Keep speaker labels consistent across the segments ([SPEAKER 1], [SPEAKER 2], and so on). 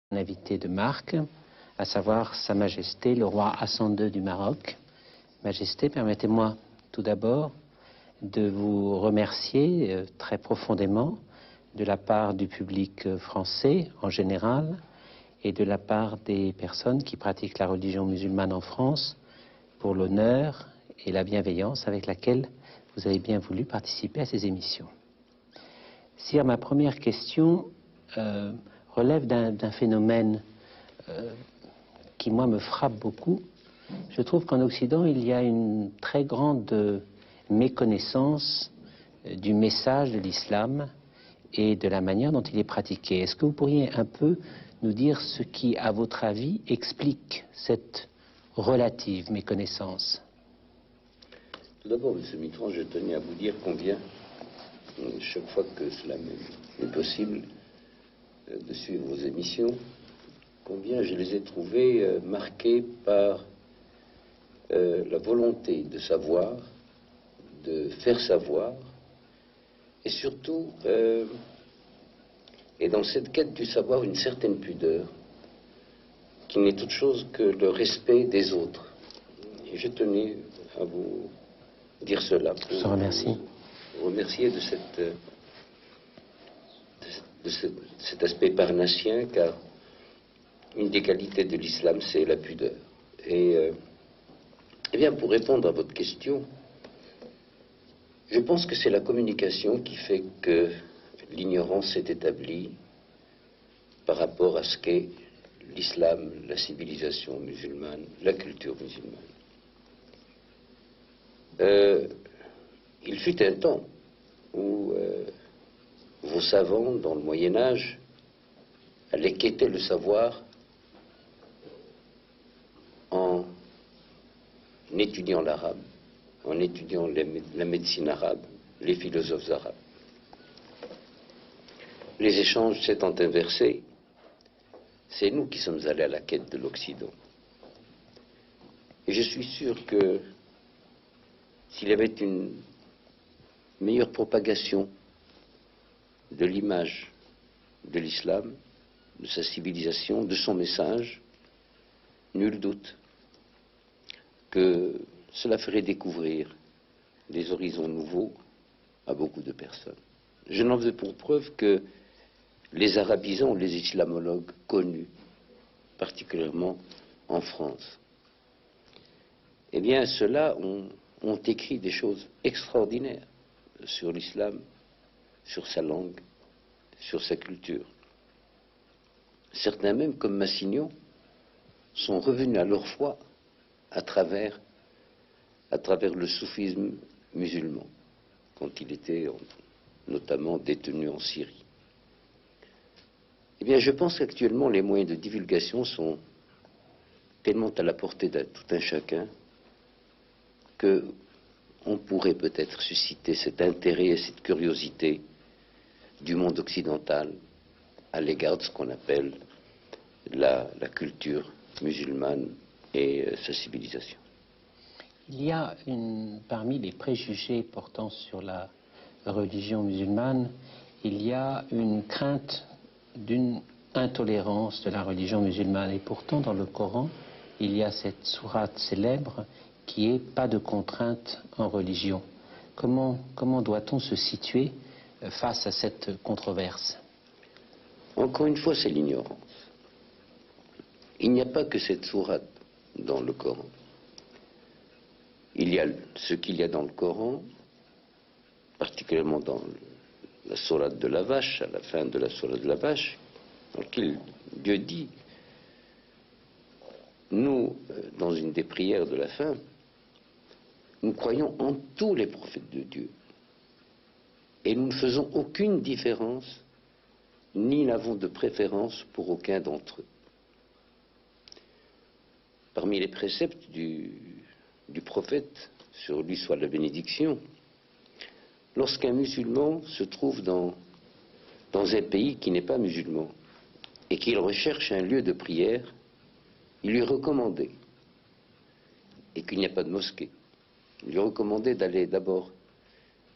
[SPEAKER 1] Un invité de marque, à savoir Sa Majesté le roi Hassan II du Maroc. Majesté, permettez-moi tout d'abord de vous remercier très profondément de la part du public français en général et de la part des personnes qui pratiquent la religion musulmane en France pour l'honneur et la bienveillance avec laquelle vous avez bien voulu participer à ces émissions. Sire, ma première question relève d'un phénomène qui, moi, me frappe beaucoup. Je trouve qu'en Occident, il y a une très grande méconnaissance du message de l'islam et de la manière dont il est pratiqué. Est-ce que vous pourriez un peu nous dire ce qui, à votre avis, explique cette relative méconnaissance?
[SPEAKER 2] Tout d'abord, M. Mitterrand, je tenais à vous dire combien, chaque fois que cela m'est possible, de suivre vos émissions, combien je les ai trouvées marquées par la volonté de savoir, de faire savoir, et surtout, et dans cette quête du savoir, une certaine pudeur, qui n'est autre chose que le respect des autres. Et je tenais à vous dire cela.
[SPEAKER 1] Je vous remercie.
[SPEAKER 2] Vous remercier de cet aspect parnassien, car une des qualités de l'islam, c'est la pudeur. Et bien, pour répondre à votre question, je pense que c'est la communication qui fait que l'ignorance s'est établie par rapport à ce qu'est l'islam, la civilisation musulmane, la culture musulmane. Il fut un temps où vos savants, dans le Moyen-Âge, allaient quêter le savoir en étudiant l'arabe, en étudiant la médecine arabe, les philosophes arabes. Les échanges s'étant inversés, c'est nous qui sommes allés à la quête de l'Occident. Et je suis sûr que s'il y avait une meilleure propagation de l'image de l'islam, de sa civilisation, de son message, nul doute que cela ferait découvrir des horizons nouveaux à beaucoup de personnes. Je n'en veux pour preuve que les arabisants, les islamologues connus, particulièrement en France, eh bien, ceux-là ont écrit des choses extraordinaires sur l'islam, sur sa langue, sur sa culture. Certains même, comme Massignon, sont revenus à leur foi à travers le soufisme musulman, quand il était notamment détenu en Syrie. Eh bien, je pense qu'actuellement, les moyens de divulgation sont tellement à la portée de tout un chacun qu'on pourrait peut-être susciter cet intérêt et cette curiosité du monde occidental à l'égard de ce qu'on appelle la culture musulmane et sa civilisation.
[SPEAKER 1] Il y a parmi les préjugés portant sur la religion musulmane, il y a une crainte d'une intolérance de la religion musulmane. Et pourtant, dans le Coran, il y a cette sourate célèbre qui est « Pas de contrainte en religion ». Comment doit-on se situer face à cette controverse?
[SPEAKER 2] Encore une fois, c'est l'ignorance. Il n'y a pas que cette sourate dans le Coran. Il y a ce qu'il y a dans le Coran, particulièrement dans la sourate de la vache, à la fin de la sourate de la vache, dans laquelle Dieu dit, nous, dans une des prières de la fin, nous croyons en tous les prophètes de Dieu. Et nous ne faisons aucune différence, ni n'avons de préférence pour aucun d'entre eux. Parmi les préceptes du prophète, sur lui soit la bénédiction, lorsqu'un musulman se trouve dans un pays qui n'est pas musulman et qu'il recherche un lieu de prière, il lui est recommandé, et qu'il n'y a pas de mosquée, il lui est recommandé d'aller d'abord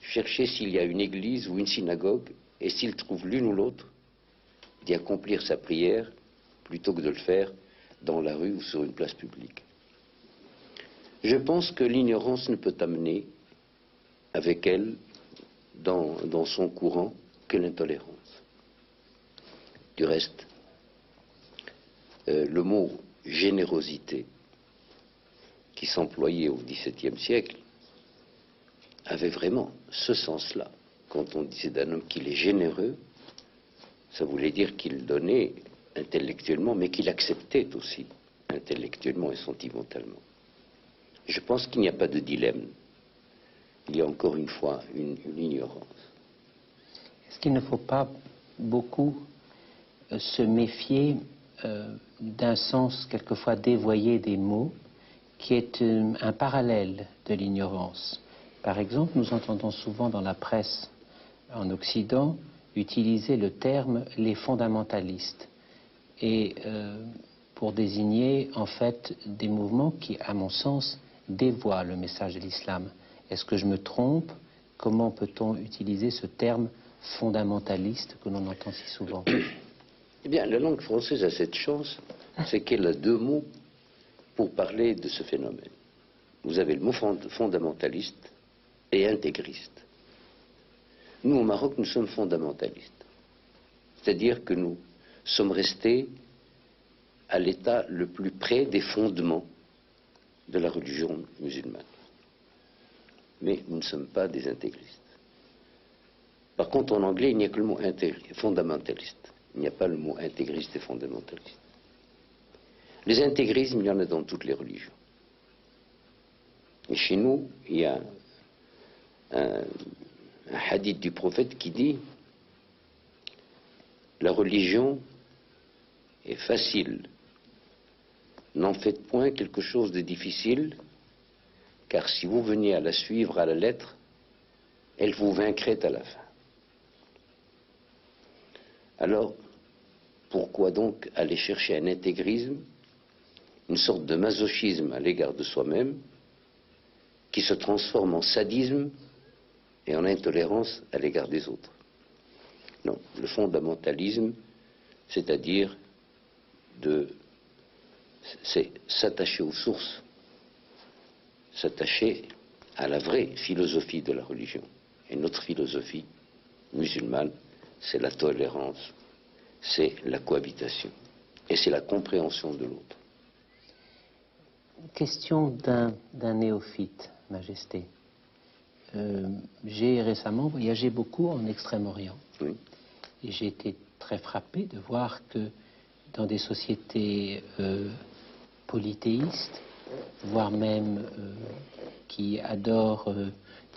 [SPEAKER 2] chercher s'il y a une église ou une synagogue, et s'il trouve l'une ou l'autre, d'y accomplir sa prière plutôt que de le faire dans la rue ou sur une place publique. Je pense que l'ignorance ne peut amener avec elle, dans son courant, que l'intolérance. Du reste, le mot générosité, qui s'employait au XVIIe siècle, avait vraiment ce sens-là. Quand on disait d'un homme qu'il est généreux, ça voulait dire qu'il donnait intellectuellement, mais qu'il acceptait aussi intellectuellement et sentimentalement. Je pense qu'il n'y a pas de dilemme. Il y a encore une fois une ignorance.
[SPEAKER 1] Est-ce qu'il ne faut pas beaucoup se méfier d'un sens quelquefois dévoyé des mots, qui est un parallèle de l'ignorance? Par exemple, nous entendons souvent dans la presse en Occident utiliser le terme « les fondamentalistes » et pour désigner en fait des mouvements qui, à mon sens, dévoient le message de l'islam. Est-ce que je me trompe? Comment peut-on utiliser ce terme fondamentaliste que l'on entend si souvent?
[SPEAKER 2] Eh bien, la langue française a cette chance, c'est qu'elle a deux mots pour parler de ce phénomène. Vous avez le mot fondamentaliste et intégriste. Nous, au Maroc, nous sommes fondamentalistes. C'est-à-dire que nous sommes restés à l'état le plus près des fondements de la religion musulmane. Mais nous ne sommes pas des intégristes. Par contre, en anglais, il n'y a que le mot fondamentaliste. Il n'y a pas le mot intégriste et fondamentaliste. Les intégrismes, il y en a dans toutes les religions. Et chez nous, il y a un hadith du prophète qui dit: la religion est facile, n'en faites point quelque chose de difficile, car si vous veniez à la suivre à la lettre, elle vous vaincrait à la fin. Alors, pourquoi donc aller chercher un intégrisme, une sorte de masochisme à l'égard de soi-même, qui se transforme en sadisme et en intolérance à l'égard des autres? Non, le fondamentalisme, c'est-à-dire c'est s'attacher aux sources, s'attacher à la vraie philosophie de la religion. Et notre philosophie musulmane, c'est la tolérance, c'est la cohabitation, et c'est la compréhension de l'autre.
[SPEAKER 1] Question d'un néophyte, Majesté. J'ai récemment voyagé beaucoup en Extrême-Orient.
[SPEAKER 2] Oui.
[SPEAKER 1] Et j'ai été très frappé de voir que dans des sociétés polythéistes, voire même qui adorent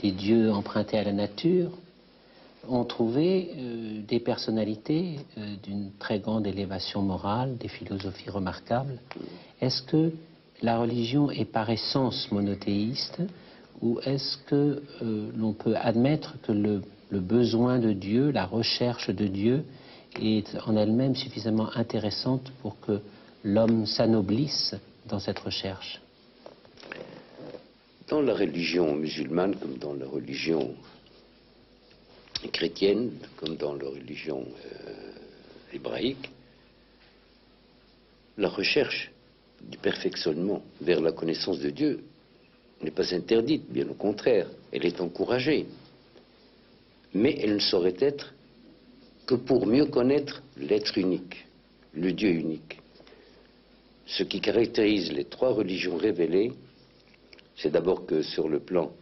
[SPEAKER 1] des dieux empruntés à la nature, on trouvait des personnalités d'une très grande élévation morale, des philosophies remarquables. Est-ce que la religion est par essence monothéiste, ou est-ce que l'on peut admettre que le besoin de Dieu, la recherche de Dieu, est en elle-même suffisamment intéressante pour que l'homme s'anoblisse dans cette recherche?
[SPEAKER 2] Dans la religion musulmane, comme dans la religion chrétienne, comme dans la religion hébraïque, la recherche du perfectionnement vers la connaissance de Dieu n'est pas interdite, bien au contraire, elle est encouragée. Mais elle ne saurait être que pour mieux connaître l'être unique, le Dieu unique. Ce qui caractérise les trois religions révélées, c'est d'abord que sur le plan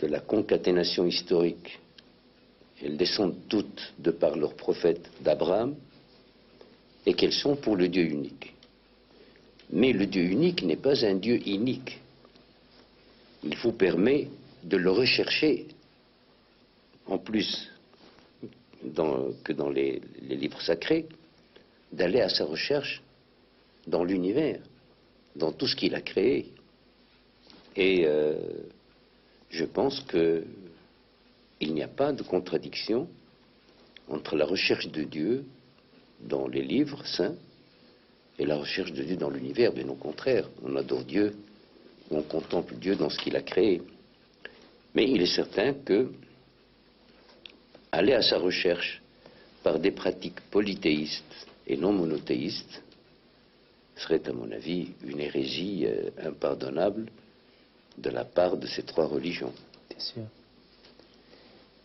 [SPEAKER 2] de la concaténation historique, elles descendent toutes de par leur prophète d'Abraham, et qu'elles sont pour le Dieu unique. Mais le Dieu unique n'est pas un Dieu inique. Il vous permet de le rechercher, en plus que dans les livres sacrés, d'aller à sa recherche dans l'univers, dans tout ce qu'il a créé. Et je pense qu'il n'y a pas de contradiction entre la recherche de Dieu dans les livres saints et la recherche de Dieu dans l'univers. Bien au contraire, on adore Dieu, on contemple Dieu dans ce qu'il a créé. Mais il est certain que aller à sa recherche par des pratiques polythéistes et non monothéiste serait, à mon avis, une hérésie impardonnable de la part de ces trois religions.
[SPEAKER 1] Bien sûr.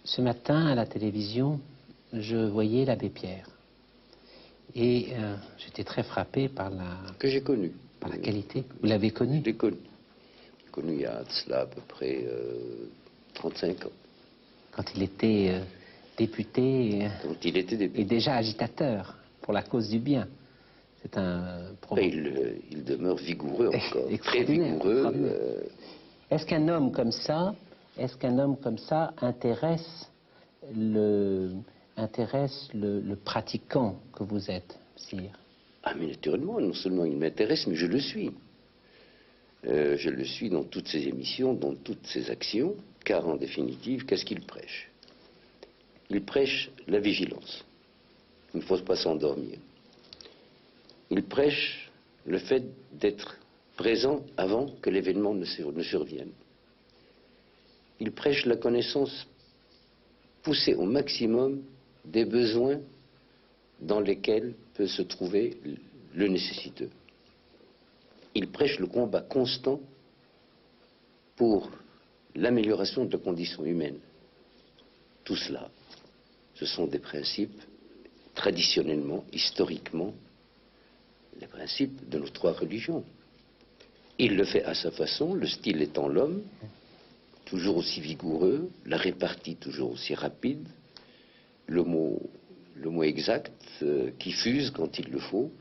[SPEAKER 1] Ce matin, à la télévision, je voyais l'abbé Pierre. Et j'étais très frappé par la...
[SPEAKER 2] Que j'ai connu.
[SPEAKER 1] Par la qualité. Vous l'avez connu?
[SPEAKER 2] Je l'ai connu. J'ai connu il y a de cela à peu près 35 ans.
[SPEAKER 1] Quand il était député...
[SPEAKER 2] Quand il était député.
[SPEAKER 1] Et déjà agitateur pour la cause du bien. C'est un problème.
[SPEAKER 2] Il demeure vigoureux encore. Très
[SPEAKER 1] Extraordinaire,
[SPEAKER 2] vigoureux.
[SPEAKER 1] extraordinaire. Est-ce qu'un homme comme ça, intéresse le pratiquant que vous êtes, sire?
[SPEAKER 2] Ah, mais naturellement, non seulement il m'intéresse, mais je le suis. Je le suis dans toutes ses émissions, dans toutes ses actions, car en définitive, qu'est-ce qu'il prêche? Il prêche la vigilance. Il ne faut pas s'endormir. Il prêche le fait d'être présent avant que l'événement ne survienne. Il prêche la connaissance poussée au maximum des besoins dans lesquels peut se trouver le nécessiteux. Il prêche le combat constant pour l'amélioration de la condition humaine. Tout cela, ce sont des principes traditionnellement, historiquement, les principes de nos trois religions. Il le fait à sa façon, le style étant l'homme, toujours aussi vigoureux, la répartie toujours aussi rapide, le mot exact qui fuse quand il le faut.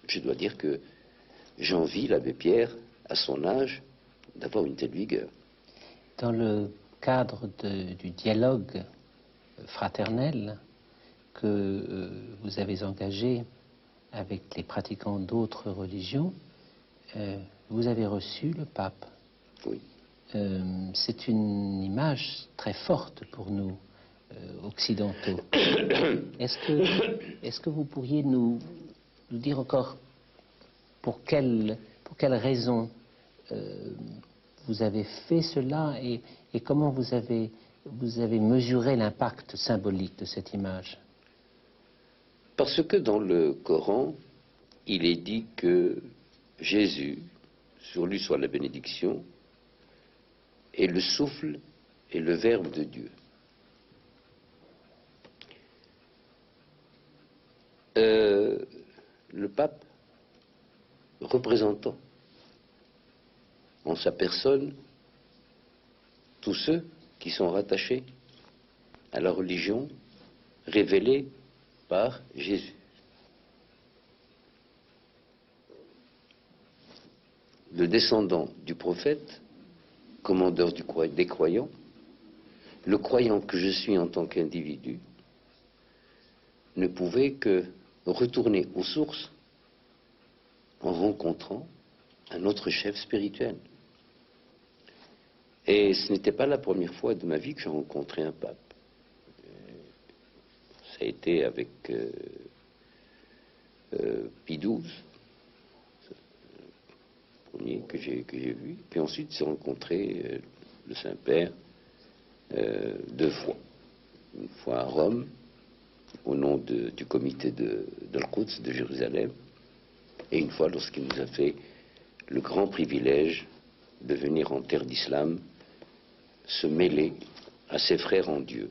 [SPEAKER 2] Je dois dire que j'envie l'abbé Pierre, à son âge, d'avoir une telle vigueur.
[SPEAKER 1] Dans le cadre du dialogue fraternel que vous avez engagé avec les pratiquants d'autres religions, vous avez reçu le pape.
[SPEAKER 2] Oui.
[SPEAKER 1] C'est une image très forte pour nous, occidentaux. Est-ce que vous pourriez nous dire encore pour quelle raison vous avez fait cela et comment vous avez mesuré l'impact symbolique de cette image?
[SPEAKER 2] Parce que dans le Coran, il est dit que Jésus, sur lui soit la bénédiction, est le souffle et le verbe de Dieu. Le pape, représentant en sa personne tous ceux qui sont rattachés à la religion révélée par Jésus. Le descendant du prophète, commandeur des croyants, le croyant que je suis en tant qu'individu, ne pouvait que retourner aux sources en rencontrant un autre chef spirituel. Et ce n'était pas la première fois de ma vie que j'ai rencontré un pape. Ça a été avec Pie XII, le premier que j'ai vu. Puis ensuite, j'ai rencontré le Saint-Père 2 fois. Une fois à Rome, au nom du comité de l'Quds de Jérusalem, et une fois lorsqu'il nous a fait le grand privilège de venir en terre d'islam se mêler à ses frères en Dieu.